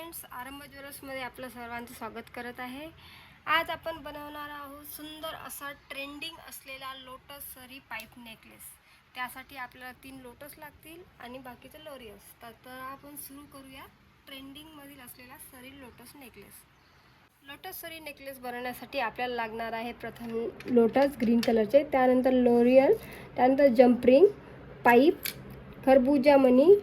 Friends, आरंभ ज्वेलर्समध्ये आपलं सर्वांचं स्वागत करत आहे. आज आपण बनवणार आहोत सुंदर असा ट्रेंडिंग असलेला लोटस सरी पाईप नेकलेस. त्यासाठी आपल्याला 3 लोटस लागतील आणि बाकीचे लोरियल्स. तर आपण सुरू करूया ट्रेंडिंगमधील असलेला सरी लोटस नेकलेस. लोटस सरी नेकलेस बनवण्यासाठी आपल्याला लागणार आहे प्रथम लोटस ग्रीन कलरचे, त्यानंतर लोरियल, त्यानंतर जम्परिंग पाईप, खरबूजा मनी,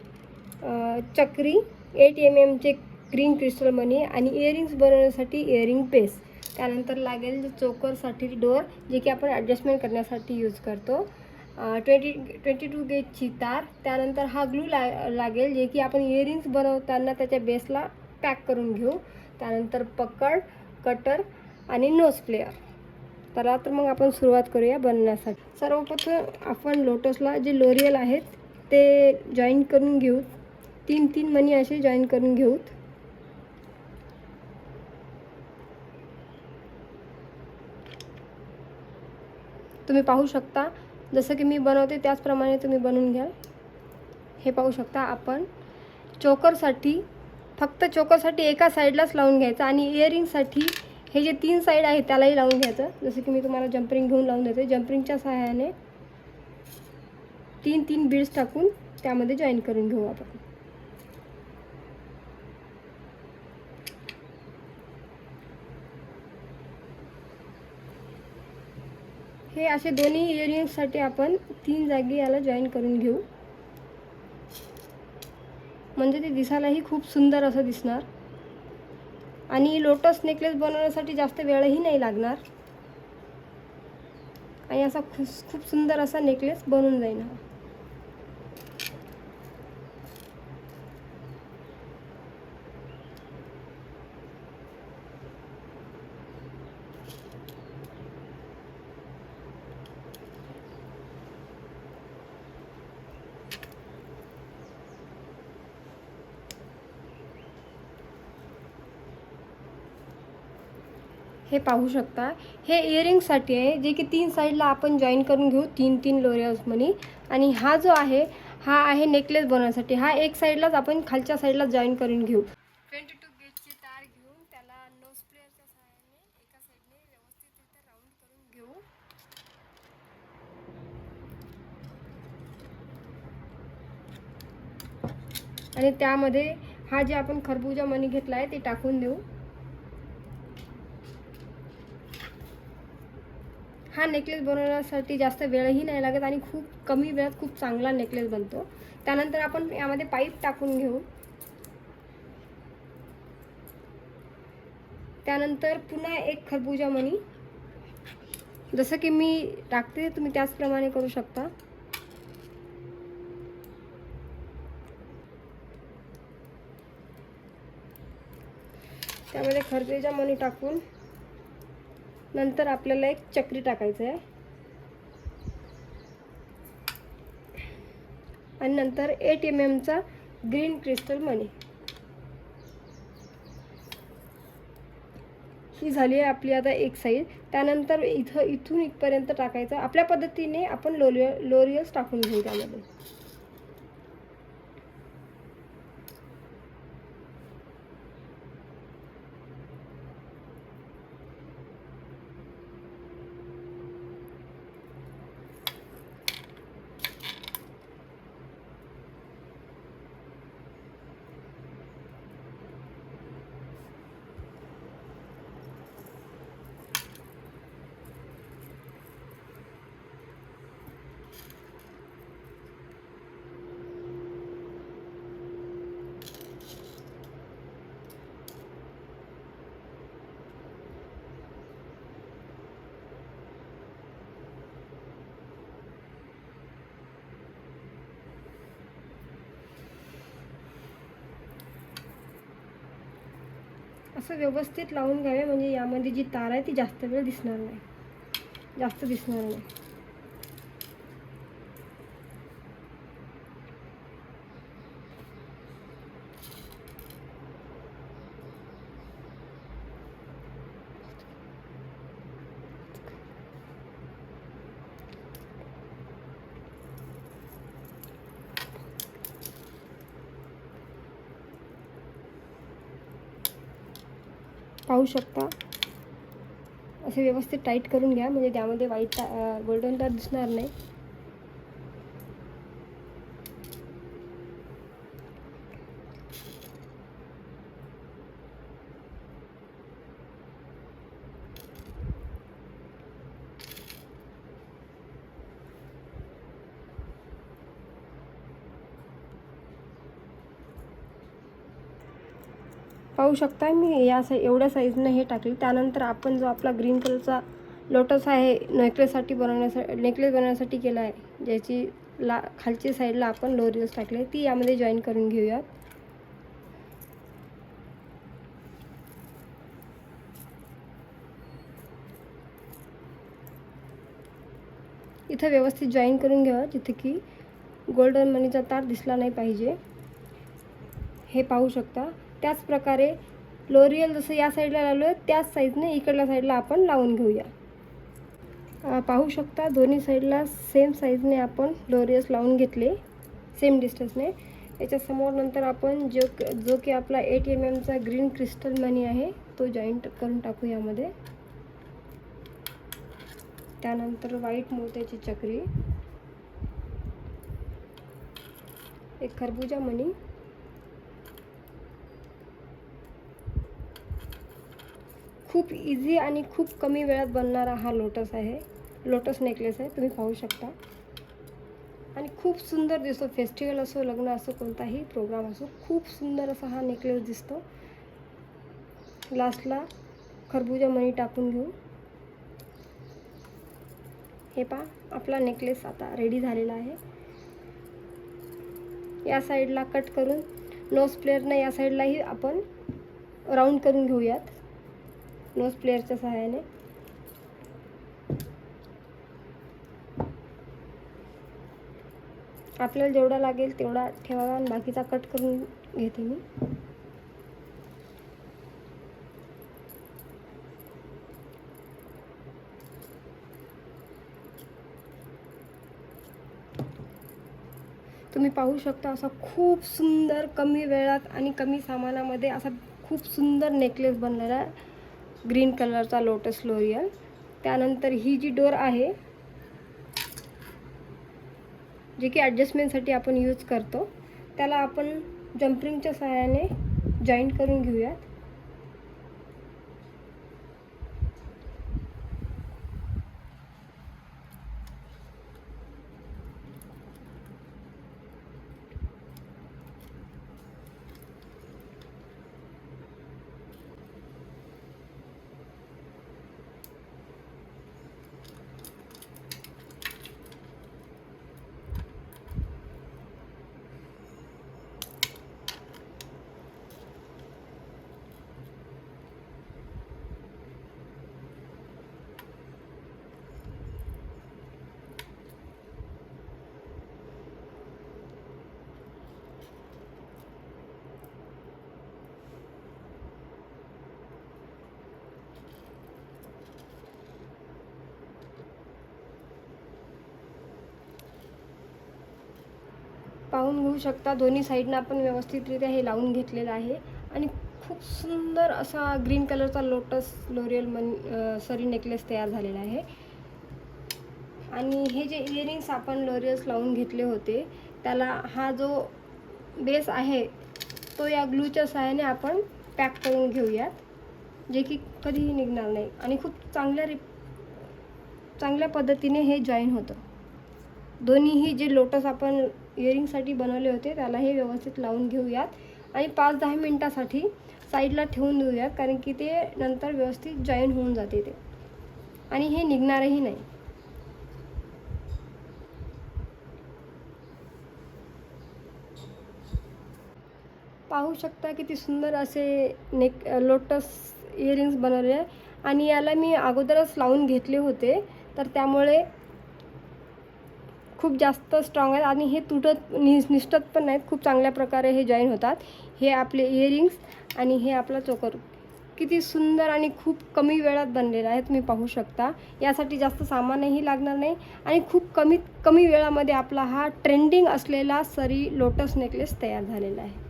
चक्री, 8 mm चे ग्रीन क्रिस्टल मनी आणि इयरिंग्स बनवण्यासाठी इयरिंग बेस. त्यानंतर लागेल चोकरसाठी डोर, जे की आपण ॲडजस्टमेंट करण्यासाठी यूज करतो. 22 गेजची तार. त्यानंतर हा ग्लू लागेल, जे की आपण इयरिंग्स बनवताना त्याच्या बेसला पॅक करून घेऊ. त्यानंतर पकड, कटर आणि नोज प्लेअर. तर मग आपण सुरुवात करूया बनवण्यासाठी. सर्वप्रथम आपण लोटसला जे लोरियल आहेत ते जॉईन करून घेऊ. 3 मनी असे जॉईन करून घेऊ. तुम्ही पाहू शकता, जसं की मी बनवते त्याचप्रमाणे तुम्ही बनवून घ्या. हे पाहू शकता, आपण फक्त चोकरसाठी एका साईडलाच लावून घ्यायचं आणि इयरिंगसाठी हे जे 3 साईड आहे त्यालाही लावून घ्यायचं. जसं की मी तुम्हाला जम्परिंग घेऊन लावून देते. जम्परिंगच्या सहाय्याने 3 बीड्स टाकून त्यामध्ये जॉईन करून घेऊ आपण. हे असे दोन्ही इयरिंग्ससाठी आपण 3 जागी याला जॉईन करून घेऊ, म्हणजे ते दिसायलाही खूप सुंदर असं दिसणार आणि लोटस नेकलेस बनवण्यासाठी जास्त वेळही नाही लागणार आणि असा खूप सुंदर असा नेकलेस बनून जाईल. हे पाहू शकता, हे इयरिंगसाठी आहे, जे की 3 साईडला आपण जॉईन करून घेऊ. 3 लोरियल्स मनी. आणि हा जो आहे हा आहे नेकलेस बनवण्यासाठी. हा एक साईडलाच आपण खालच्या साईडला जॉईन करून घेऊ. 22 गेजची तार घेऊन त्याला नोज प्लेअरच्या सहाय्याने एका साईडने व्यवस्थितरित्या राऊंड करून घेऊ. आणि त्यामध्ये हा जे आपण खरबूजा मनी घेतला आहे ते टाकून देऊ. हा नेकलेस बनवण्यासाठी जास्त वेळही नाही लागत आणि खूप कमी वेळात खूप चांगला नेकलेस बनतो. त्यानंतर आपण यामध्ये पाईप टाकून घेऊ. त्यानंतर पुन्हा एक खरबूजा मनी, जसं की मी टाकते तुम्ही त्याचप्रमाणे करू शकता. त्यामध्ये खरबूजा मनी टाकून नंतर आपल्याला एक चक्री टाकायचं आहे आणि नंतर 8 mm चा ग्रीन क्रिस्टल मनी. ही झाली आहे आपली आता एक साईड. त्यानंतर इथून इथपर्यंत टाकायचं. आपल्या पद्धतीने आपण लोरियल्स टाकून घेऊ त्यामध्ये. असं व्यवस्थित लावून घ्यावे, म्हणजे यामध्ये जी तार आहे ती जास्त वेळ दिसणार नाही, जास्त दिसणार नाही. पाहू शकता, असे व्यवस्थित टाईट करून घ्या, म्हणजे त्यामध्ये व्हाईट गोल्डन तार दिसणार नाही. पाहू शकता मी एवढ्या साईजनं हे टाकले. त्यानंतर आपण जो आपला ग्रीन कलरचा लोटस आहे नेकलेस बनवण्यासाठी केला आहे, ज्याची खालची साईडला आपण लोरियल्स टाकले, ती यामध्ये जॉईन करून घेऊयात. इथं व्यवस्थित जॉईन करून घ्यावं, जिथे की गोल्डन मनीचा तार दिसला नाही पाहिजे. हे पाहू शकता. त्याच प्रकारे लोरियल जसं या साईडला लावलं त्याच साईजने इकडल्या साईडला आपण लावून घेऊया. पाहू शकता दोन्ही साईडला सेम साईजने आपण लोरियल्स लावून घेतले, सेम डिस्टन्सने. याच्यासमोर नंतर आपण जो की आपला 8 mm ग्रीन क्रिस्टल मनी आहे तो जॉईंट करून टाकू यामध्ये. त्यानंतर व्हाईट मोत्याची चक्री, एक खरबुजा मनी, खूप इझी आणि खूप कमी वेळात बनणारा हा लोटस नेकलेस आहे, तुम्ही पाहू शकता. आणि खूप सुंदर दिसतो. फेस्टिवल असो, लग्न असो, कोणताही प्रोग्राम असो, खूप सुंदर असा हा नेकलेस दिसतो. लास्टला खरबुजा मणी टाकून घेऊ. हे पहा, आपला नेकलेस आता रेडी झालेला आहे. या साईडला कट करून नोज प्लेअरने या साईडलाही आपण राऊंड करून घेऊयात नोज प्लेअरच्या सहाय्याने. आपल्याला जेवढा लागेल तेवढा ठेवावा आणि बाकीचा कट करून घेते मी. तुम्ही पाहू शकता, असा खूप सुंदर कमी वेळात आणि कमी सामानामध्ये असा खूप सुंदर नेकलेस बनलेला आहे, ग्रीन कलरचा लोटस लोरियल. त्यानंतर ही जी डोर आहे, जे की ॲडजस्टमेंटसाठी आपण यूज करतो, त्याला आपण जम्परिंगच्या सहाय्याने जॉईंट करून घेऊयात. पाहून घेऊ शकता, दोन्ही साईडनं आपण व्यवस्थितरित्या हे लावून घेतलेलं आहे आणि खूप सुंदर असा ग्रीन कलरचा लोटस लोरियल सरी नेकलेस तयार झालेला आहे. आणि हे जे इयरिंग्स आपण लोरियल्स लावून घेतले होते, त्याला हा जो बेस आहे तो या ग्लूच्या सहाय्याने आपण पॅक करून घेऊयात, जे की कधीही निघणार नाही आणि खूप चांगल्या पद्धतीने हे जॉईन होतं. दोन्हीही जे लोटस आपण इयरिंगसाठी बनवले होते त्याला हे व्यवस्थित लावून घेऊयात आणि 5-10 मिनटासाठी साईडला ठेवून देऊयात, कारण की ते नंतर व्यवस्थित जॉईन होऊन जाते ते आणि हे निघणारही नाही. पाहू शकता किती सुंदर असे लोटस इयरिंग्स बनवले आहे आणि याला मी अगोदरच लावून घेतले होते, तर त्यामुळे खूप जास्त स्ट्रॉंग आहेत आणि हे निसटत पण नाहीत. खूप चांगल्या प्रकारे हे जॉईन होतात. हे आपले इयरिंग्स आणि हे आपला चोकर किती सुंदर आणि खूप कमी वेळात बनलेला आहे, तुम्ही पाहू शकता. यासाठी जास्त सामानही लागणार नाही आणि खूप कमी वेळामध्ये आपला हा ट्रेंडिंग असलेला सरी लोटस नेकलेस तयार झालेला आहे.